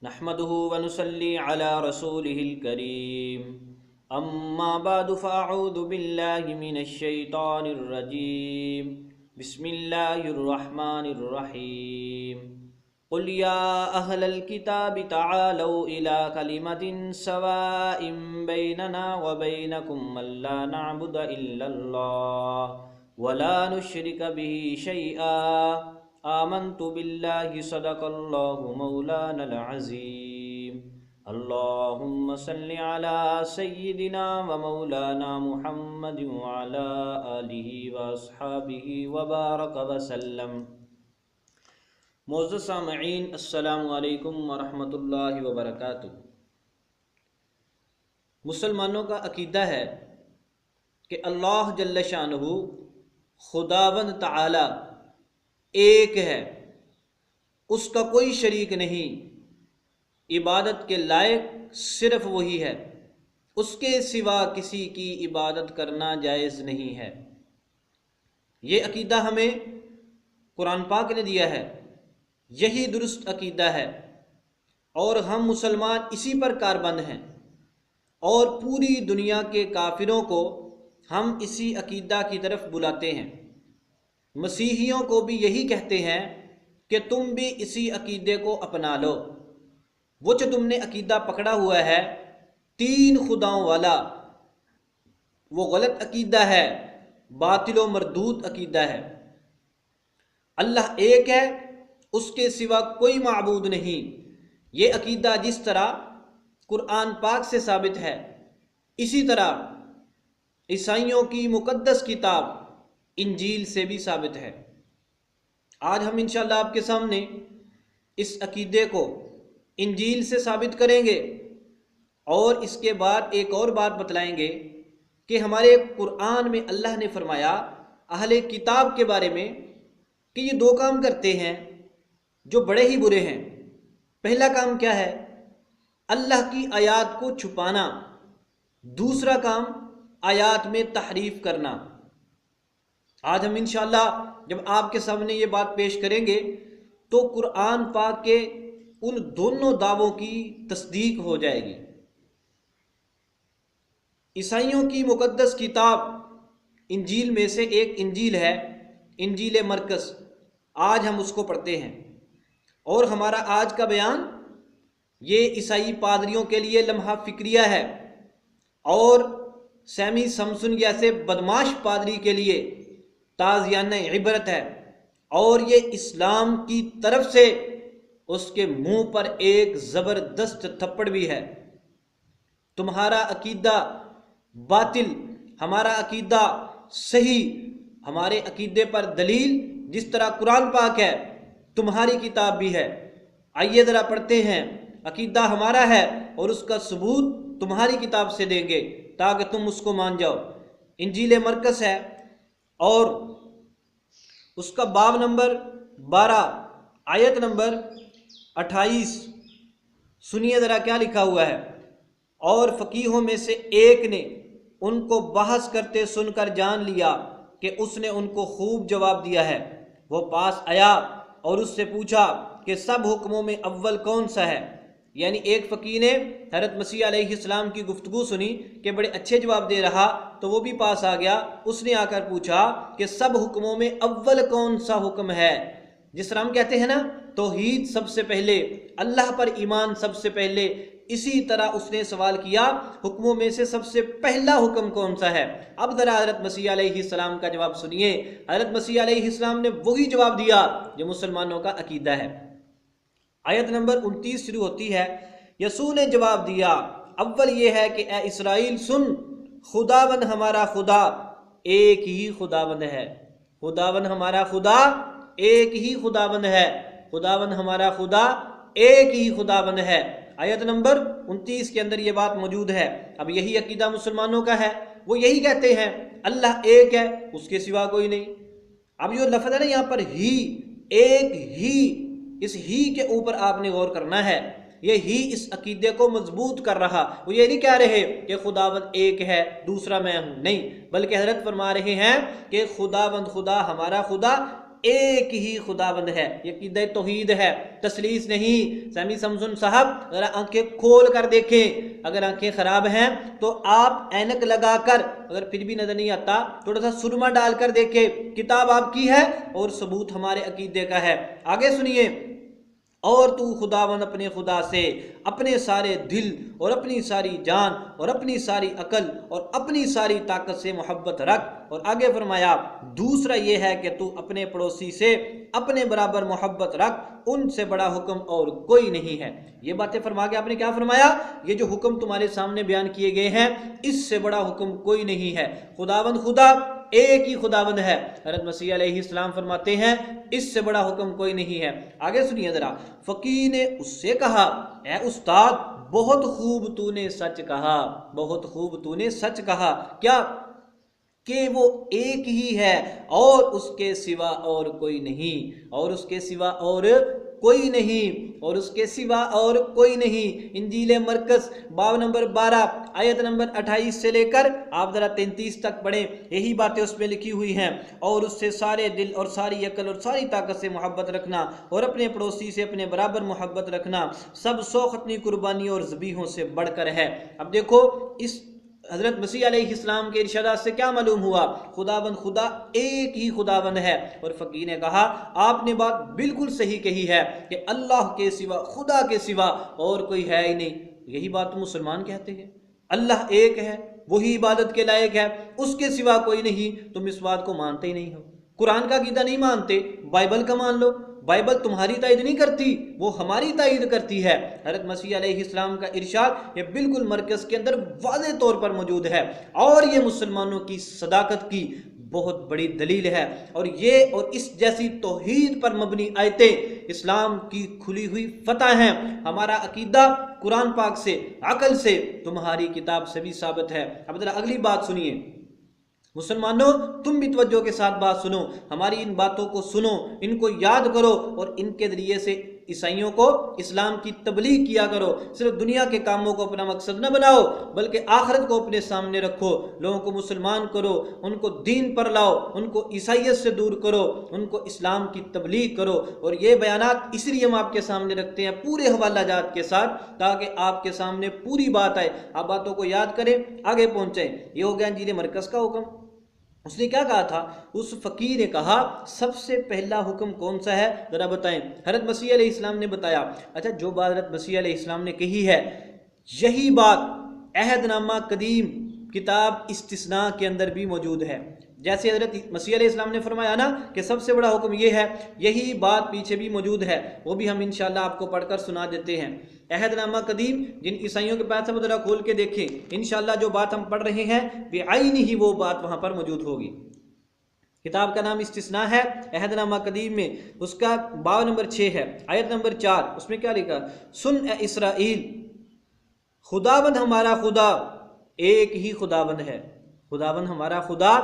نحمده ونصلي على رسوله الكريم أما بعد فأعوذ بالله من الشيطان الرجيم بسم الله الرحمن الرحيم قل يا أهل الكتاب تعالوا إلى كلمة سواء بيننا وبينكم ألا نعبد إلا الله ولا نشرك به شيئا آمنت بالله صدق الله مولانا العظيم اللهم صل على سيدنا ومولانا محمد وعلى آله وأصحابه وبارك وسلم۔ معزز سامعین، السلام علیکم ورحمۃ اللہ وبرکاتہ۔ مسلمانوں کا عقیدہ ہے کہ اللہ جل شانہ خداوند تعالی ایک ہے، اس کا کوئی شریک نہیں، عبادت کے لائق صرف وہی ہے، اس کے سوا کسی کی عبادت کرنا جائز نہیں ہے۔ یہ عقیدہ ہمیں قرآن پاک نے دیا ہے، یہی درست عقیدہ ہے، اور ہم مسلمان اسی پر کاربند ہیں، اور پوری دنیا کے کافروں کو ہم اسی عقیدہ کی طرف بلاتے ہیں۔ مسیحیوں کو بھی یہی کہتے ہیں کہ تم بھی اسی عقیدے کو اپنا لو۔ وہ جو تم نے عقیدہ پکڑا ہوا ہے تین خداؤں والا، وہ غلط عقیدہ ہے، باطل و مردود عقیدہ ہے۔ اللہ ایک ہے، اس کے سوا کوئی معبود نہیں۔ یہ عقیدہ جس طرح قرآن پاک سے ثابت ہے، اسی طرح عیسائیوں کی مقدس کتاب انجیل سے بھی ثابت ہے۔ آج ہم انشاءاللہ آپ کے سامنے اس عقیدے کو انجیل سے ثابت کریں گے، اور اس کے بعد ایک اور بات بتلائیں گے کہ ہمارے قرآن میں اللہ نے فرمایا اہل کتاب کے بارے میں کہ یہ دو کام کرتے ہیں جو بڑے ہی برے ہیں۔ پہلا کام کیا ہے؟ اللہ کی آیات کو چھپانا۔ دوسرا کام آیات میں تحریف کرنا۔ آج ہم انشاءاللہ جب آپ کے سامنے یہ بات پیش کریں گے تو قرآن پاک کے ان دونوں دعووں کی تصدیق ہو جائے گی۔ عیسائیوں کی مقدس کتاب انجیل میں سے ایک انجیل ہے، انجیل مرقس۔ آج ہم اس کو پڑھتے ہیں، اور ہمارا آج کا بیان یہ عیسائی پادریوں کے لیے لمحہ فکریہ ہے، اور سیمی سمسن جیسے بدماش پادری کے لیے تازیانہ عبرت ہے، اور یہ اسلام کی طرف سے اس کے منہ پر ایک زبردست تھپڑ بھی ہے۔ تمہارا عقیدہ باطل، ہمارا عقیدہ صحیح، ہمارے عقیدے پر دلیل جس طرح قرآن پاک ہے، تمہاری کتاب بھی ہے۔ آئیے ذرا پڑھتے ہیں۔ عقیدہ ہمارا ہے اور اس کا ثبوت تمہاری کتاب سے دیں گے تاکہ تم اس کو مان جاؤ۔ انجیل مرقس ہے، اور اس کا باب نمبر 12 آیت نمبر 28۔ سنیے ذرا کیا لکھا ہوا ہے۔ اور فقیہوں میں سے ایک نے ان کو بحث کرتے سن کر جان لیا کہ اس نے ان کو خوب جواب دیا ہے۔ وہ پاس آیا اور اس سے پوچھا کہ سب حکموں میں اول کون سا ہے؟ یعنی ایک فقیہ نے حضرت مسیح علیہ السلام کی گفتگو سنی کہ بڑے اچھے جواب دے رہا، تو وہ بھی پاس آ گیا۔ اس نے آ کر پوچھا کہ سب حکموں میں اول کون سا حکم ہے؟ جس طرح ہم کہتے ہیں نا، توحید سب سے پہلے، اللہ پر ایمان سب سے پہلے، اسی طرح اس نے سوال کیا حکموں میں سے سب سے پہلا حکم کون سا ہے؟ اب ذرا حضرت مسیح علیہ السلام کا جواب سنیے۔ حضرت مسیح علیہ السلام نے وہی جواب دیا جو مسلمانوں کا عقیدہ ہے۔ آیت نمبر 29 شروع ہوتی ہے۔ یسوع نے جواب دیا، اول یہ ہے کہ اے اسرائیل سن، خداوند ہمارا خدا ایک ہی خداوند ہے۔ خداوند ہمارا خدا ایک ہی خداوند ہے۔ خداوند ہمارا خدا ایک ہی خداوند ہے۔ آیت نمبر 29 کے اندر یہ بات موجود ہے۔ اب یہی عقیدہ مسلمانوں کا ہے، وہ یہی کہتے ہیں اللہ ایک ہے، اس کے سوا کوئی نہیں۔ اب یہ لفظ ہے نا یہاں پر ہی، ایک ہی، اس ہی کے اوپر آپ نے غور کرنا ہے۔ یہ ہی اس عقیدے کو مضبوط کر رہا۔ وہ یہ نہیں کہہ رہے کہ خداوند ایک ہے دوسرا میں ہوں، نہیں، بلکہ حضرت فرما رہے ہیں کہ خداوند خدا ہمارا خدا ایک ہی خداوند ہے۔ یہ عقیدہ توحید ہے، تثلیث نہیں۔ سیمی سمسن صاحب ذرا آنکھیں کھول کر دیکھیں، اگر آنکھیں خراب ہیں تو آپ اینک لگا کر، اگر پھر بھی نظر نہیں آتا تھوڑا سا سرما ڈال کر دیکھیں، کتاب آپ کی ہے اور ثبوت ہمارے عقیدے کا ہے۔ آگے سنیے، اور تو خداوند اپنے خدا سے اپنے سارے دل اور اپنی ساری جان اور اپنی ساری عقل اور اپنی ساری طاقت سے محبت رکھ۔ اور آگے فرمایا دوسرا یہ ہے کہ تو اپنے پڑوسی سے اپنے برابر محبت رکھ، ان سے بڑا حکم اور کوئی نہیں ہے۔ یہ باتیں فرما کے آپ نے کیا فرمایا؟ یہ جو حکم تمہارے سامنے بیان کیے گئے ہیں اس سے بڑا حکم کوئی نہیں ہے۔ خداوند خدا ایک ہی خداوند ہے۔ حضرت مسیح علیہ السلام فرماتے ہیں اس سے بڑا حکم کوئی نہیں ہے۔ آگے سنیے ذرا، فقیر نے اس سے کہا اے استاد بہت خوب تو نے سچ کہا، بہت خوب تو نے سچ کہا۔ کیا؟ کہ وہ ایک ہی ہے اور اس کے سوا اور کوئی نہیں، اور اس کے سوا اور کوئی نہیں، اور اس کے سوا اور کوئی نہیں۔ انجیل مرکز باب نمبر 12 آیت نمبر 28 سے لے کر آپ ذرا 33 تک پڑھیں، یہی باتیں اس میں لکھی ہوئی ہیں۔ اور اس سے سارے دل اور ساری عقل اور ساری طاقت سے محبت رکھنا، اور اپنے پڑوسی سے اپنے برابر محبت رکھنا سب 100 ختنی قربانیوں اور ذبیحوں سے بڑھ کر ہے۔ اب دیکھو اس حضرت مسیح علیہ السلام کے ارشادات سے کیا معلوم ہوا؟ خداوند خدا ایک ہی خداوند ہے۔ اور فقیر نے کہا آپ نے بات بالکل صحیح کہی ہے کہ اللہ کے سوا، خدا کے سوا اور کوئی ہے ہی نہیں۔ یہی بات مسلمان کہتے ہیں، اللہ ایک ہے، وہی عبادت کے لائق ہے، اس کے سوا کوئی نہیں۔ تم اس بات کو مانتے ہی نہیں ہو، قرآن کا عقیدہ نہیں مانتے، بائبل کا مان لو۔ بائبل تمہاری تائید نہیں کرتی، وہ ہماری تائید کرتی ہے۔ حضرت مسیح علیہ السلام کا ارشاد یہ بالکل مرکز کے اندر واضح طور پر موجود ہے، اور یہ مسلمانوں کی صداقت کی بہت بڑی دلیل ہے۔ اور یہ اور اس جیسی توحید پر مبنی آیتیں اسلام کی کھلی ہوئی فتح ہیں۔ ہمارا عقیدہ قرآن پاک سے، عقل سے، تمہاری کتاب سے بھی ثابت ہے۔ اب ذرا اگلی بات سنیے مسلمانوں، تم بھی توجہ کے ساتھ بات سنو، ہماری ان باتوں کو سنو، ان کو یاد کرو، اور ان کے ذریعے سے عیسائیوں کو اسلام کی تبلیغ کیا کرو۔ صرف دنیا کے کاموں کو اپنا مقصد نہ بناؤ، بلکہ آخرت کو اپنے سامنے رکھو۔ لوگوں کو مسلمان کرو، ان کو دین پر لاؤ، ان کو عیسائیت سے دور کرو، ان کو اسلام کی تبلیغ کرو۔ اور یہ بیانات اس لیے ہم آپ کے سامنے رکھتے ہیں پورے حوالہ جات کے ساتھ، تاکہ آپ کے سامنے پوری بات آئے، آپ باتوں کو یاد کریں، آگے پہنچیں۔ یہ ہو گیا انجیل مرکز کا حکم۔ اس نے کیا کہا تھا؟ اس فقیر نے کہا سب سے پہلا حکم کون سا ہے ذرا بتائیں۔ حضرت مسیح علیہ السلام نے بتایا۔ اچھا، جو بات حضرت مسیح علیہ السلام نے کہی ہے یہی بات عہد نامہ قدیم کتاب استثناء کے اندر بھی موجود ہے۔ جیسے حضرت مسیح علیہ السلام نے فرمایا نا کہ سب سے بڑا حکم یہ ہے، یہی بات پیچھے بھی موجود ہے، وہ بھی ہم انشاءاللہ آپ کو پڑھ کر سنا دیتے ہیں۔ عہد نامہ قدیم جن عیسائیوں کے پاس ذرا کھول کے دیکھیں، انشاءاللہ جو بات ہم پڑھ رہے ہیں بعین ہی وہ بات وہاں پر موجود ہوگی۔ کتاب کا نام استثناء ہے، عہد نامہ قدیم میں اس کا باب نمبر 6 ہے، آیت نمبر 4۔ اس میں کیا لکھا؟ سن اے اسرائیل، خداوند ہمارا خدا ایک ہی خداوند ہے۔ خداوند ہمارا خدا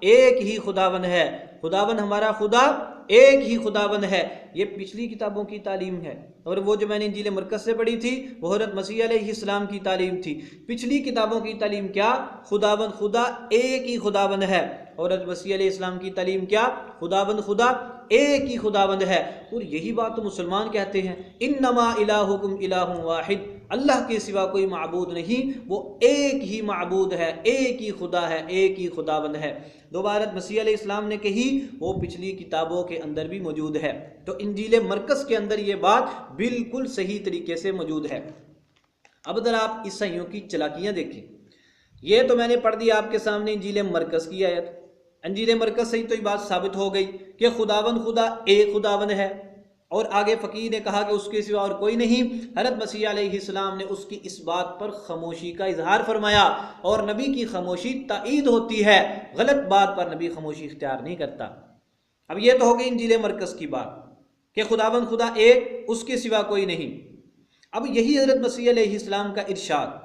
ایک ہی خداوند ہے۔ خداوند ہمارا خدا ایک ہی خداوند ہے۔ یہ پچھلی کتابوں کی تعلیم ہے، اور وہ جو میں نے انجیل مرکز سے پڑھی تھی وہ حضرت مسیح علیہ السلام کی تعلیم تھی۔ پچھلی کتابوں کی تعلیم کیا؟ خداوند خدا ایک ہی خداوند ہے۔ اور حضرت مسیح علیہ السلام کی تعلیم کیا؟ خداوند خدا ایک ہی خداوند ہے۔ اور یہی بات تو مسلمان کہتے ہیں، انما الہکم الہ واحد، اللہ کے سوا کوئی معبود نہیں، وہ ایک ہی معبود ہے، ایک ہی خدا ہے، ایک ہی خداوند ہے۔ دو بات مسیح علیہ السلام نے کہی وہ پچھلی کتابوں کے اندر بھی موجود ہے، تو انجیل مرکز کے اندر یہ بات بالکل صحیح طریقے سے موجود ہے۔ اب ذرا آپ عیسائیوں کی چلاکیاں دیکھیں۔ یہ تو میں نے پڑھ دی آپ کے سامنے انجیل مرکز کی آیت، انجیل مرکز سے ہی تو یہ بات ثابت ہو گئی کہ خداوند خدا ایک خداوند ہے، اور آگے فقیر نے کہا کہ اس کے سوا اور کوئی نہیں۔ حضرت مسیح علیہ السلام نے اس کی اس بات پر خاموشی کا اظہار فرمایا، اور نبی کی خاموشی تائید ہوتی ہے، غلط بات پر نبی خاموشی اختیار نہیں کرتا۔ اب یہ تو ہو گئی انجیل مرکز کی بات کہ خداوند خدا ایک، اس کے سوا کوئی نہیں۔ اب یہی حضرت مسیح علیہ السلام کا ارشاد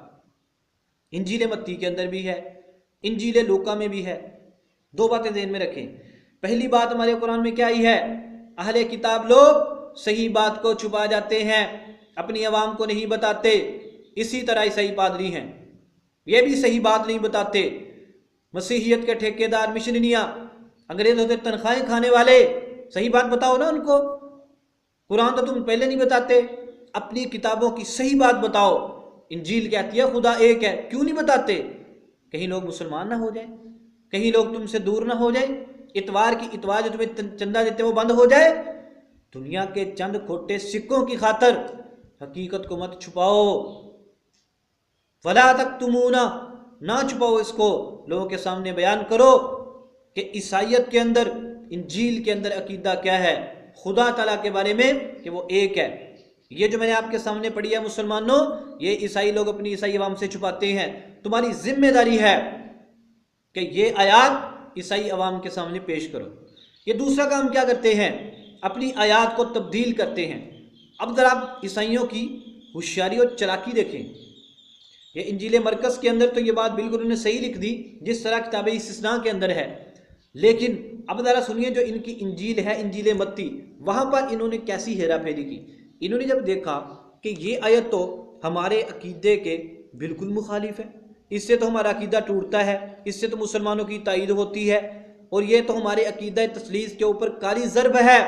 انجیل متی کے اندر بھی ہے، انجیل لوکا میں بھی ہے۔ دو باتیں ذہن میں رکھیں۔ پہلی بات ہمارے قرآن میں کیا ہی ہے؟ اہل کتاب لوگ صحیح بات کو چھپا جاتے ہیں، اپنی عوام کو نہیں بتاتے، اسی طرح عیسائی پادری ہیں، یہ بھی صحیح بات نہیں بتاتے۔ مسیحیت کے ٹھیکیدار مشنریاں، انگریزوں سے تنخواہیں کھانے والے، صحیح بات بتاؤ نا ان کو، قرآن تو تم پہلے نہیں بتاتے، اپنی کتابوں کی صحیح بات بتاؤ۔ انجیل کہتی ہے خدا ایک ہے، کیوں نہیں بتاتے؟ کہیں لوگ مسلمان نہ ہو جائیں، کہیں لوگ تم سے دور نہ ہو جائیں، اتوار کی اتوار جو تمہیں چندہ دیتے وہ بند ہو جائے۔ دنیا کے چند کھوٹے سکوں کی خاطر حقیقت کو مت چھپاؤ، ولا تکتمون، نہ چھپاؤ اس کو، لوگوں کے سامنے بیان کرو کہ عیسائیت کے اندر، انجیل کے اندر عقیدہ کیا ہے خدا تعالیٰ کے بارے میں، کہ وہ ایک ہے۔ یہ جو میں نے آپ کے سامنے پڑھی ہے مسلمانوں، یہ عیسائی لوگ اپنی عیسائی عوام سے چھپاتے ہیں۔ تمہاری ذمہ داری ہے کہ یہ آیات عیسائی عوام کے سامنے پیش کرو۔ یہ دوسرا کام کیا کرتے ہیں؟ اپنی آیات کو تبدیل کرتے ہیں۔ اب ذرا آپ عیسائیوں کی ہوشیاری اور چلاکی دیکھیں۔ یہ انجیل مرکز کے اندر تو یہ بات بالکل انہوں نے صحیح لکھ دی جس طرح کتاب استثناء کے اندر ہے، لیکن اب ذرا سنیے جو ان کی انجیل ہے، انجیل متی، وہاں پر انہوں نے کیسی ہیرا پھیری کی۔ انہوں نے جب دیکھا کہ یہ آیت تو ہمارے عقیدے کے بالکل مخالف ہے، اس سے تو ہمارا عقیدہ ٹوٹتا ہے، اس سے تو مسلمانوں کی تائید ہوتی ہے، اور یہ تو ہمارے عقیدہ تثلیث کے اوپر کالی ضرب ہے،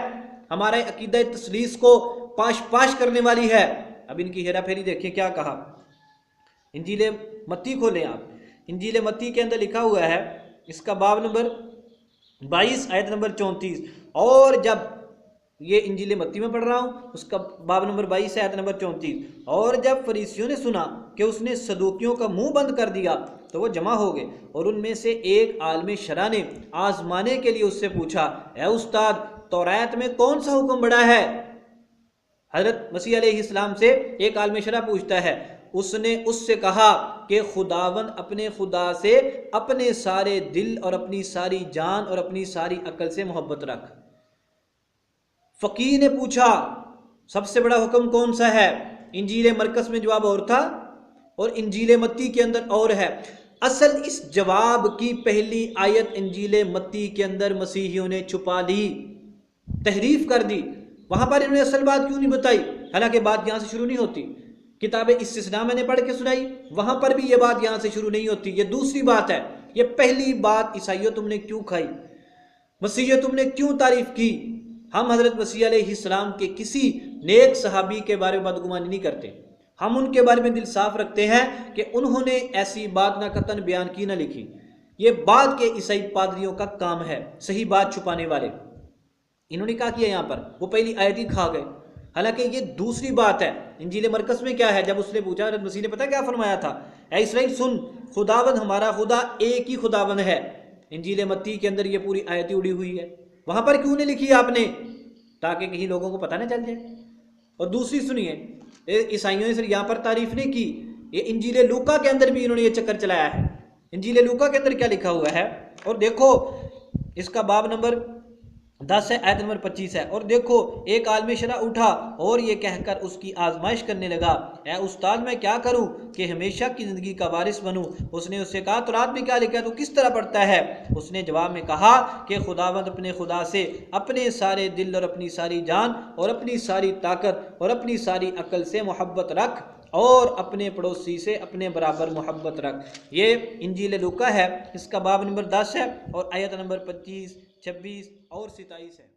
ہمارے عقیدہ تثلیث کو پاش پاش کرنے والی ہے۔ اب ان کی ہیرا پھیری دیکھیں کیا کہا۔ انجیل متی کھولیں آپ، انجیل متی کے اندر لکھا ہوا ہے، اس کا باب نمبر 22 آیت نمبر 34، اور جب یہ انجیل متی میں پڑھ رہا ہوں، اس کا باب نمبر 22 آیت نمبر 34، اور جب فریسیوں نے سنا کہ اس نے صدوقیوں کا منہ بند کر دیا تو وہ جمع ہو گئے، اور ان میں سے ایک عالم شرع نے آزمانے کے لیے اس سے پوچھا، اے استاد، توریت میں کون سا حکم بڑا ہے؟ حضرت مسیح علیہ السلام سے ایک عالم شرع پوچھتا ہے، اس نے اس سے کہا کہ خداوند اپنے خدا سے اپنے سارے دل اور اپنی ساری جان اور اپنی ساری عقل سے محبت رکھ۔ فقیہ نے پوچھا سب سے بڑا حکم کون سا ہے؟ انجیل مرکز میں جواب اور تھا اور انجیل متی کے اندر اور ہے۔ اصل اس جواب کی پہلی آیت انجیل متی کے اندر مسیحیوں نے چھپا لی، تحریف کر دی، وہاں پر انہوں نے اصل بات کیوں نہیں بتائی؟ حالانکہ بات یہاں سے شروع نہیں ہوتی، کتاب استثناء میں نے پڑھ کے سنائی، وہاں پر بھی یہ بات یہاں سے شروع نہیں ہوتی، یہ دوسری بات ہے۔ یہ پہلی بات عیسائیوں تم نے کیوں کھائی، مسیحیوں تم نے کیوں تعریف کی؟ ہم حضرت مسیح علیہ السلام کے کسی نیک صحابی کے بارے میں بدگمانی نہیں کرتے، ہم ان کے بارے میں دل صاف رکھتے ہیں کہ انہوں نے ایسی بات نہ قطعاً بیان کی نہ لکھی، یہ بات کے عیسائی پادریوں کا کام ہے، صحیح بات چھپانے والے۔ انہوں نے کہا کیا یہاں پر وہ پہلی آیت ہی کھا گئے، حالانکہ یہ دوسری بات ہے۔ انجیل مرکز میں کیا ہے؟ جب اس نے پوچھا، حضرت مسیح نے پتہ کیا فرمایا تھا؟ اے اسرائیل سن، خداوند ہمارا خدا ایک ہی خداوند ہے۔ انجیل متی کے اندر یہ پوری آیت اڑی ہوئی ہے، وہاں پر کیوں نہیں لکھی آپ نے؟ تاکہ کہیں لوگوں کو پتہ نہ چل جائے۔ اور دوسری سنیے، عیسائیوں نے صرف یہاں پر تعریف نہیں کی، یہ انجیل لوکا کے اندر بھی انہوں نے یہ چکر چلایا ہے۔ انجیل لوکا کے اندر کیا لکھا ہوا ہے؟ اور دیکھو اس کا باب نمبر 10 ہے، آیت نمبر 25 ہے، اور دیکھو ایک عالم شرع اٹھا اور یہ کہہ کر اس کی آزمائش کرنے لگا، اے استاد میں کیا کروں کہ ہمیشہ کی زندگی کا وارث بنوں؟ اس نے اس سے کہا تورات میں کیا لکھا ہے، تو کس طرح پڑھتا ہے؟ اس نے جواب میں کہا کہ خداوند اپنے خدا سے اپنے سارے دل اور اپنی ساری جان اور اپنی ساری طاقت اور اپنی ساری عقل سے محبت رکھ، اور اپنے پڑوسی سے اپنے برابر محبت رکھ۔ یہ انجیل لوکا ہے، اس کا باب نمبر 10 ہے اور آیت نمبر 25، 26 اور 27 ہے۔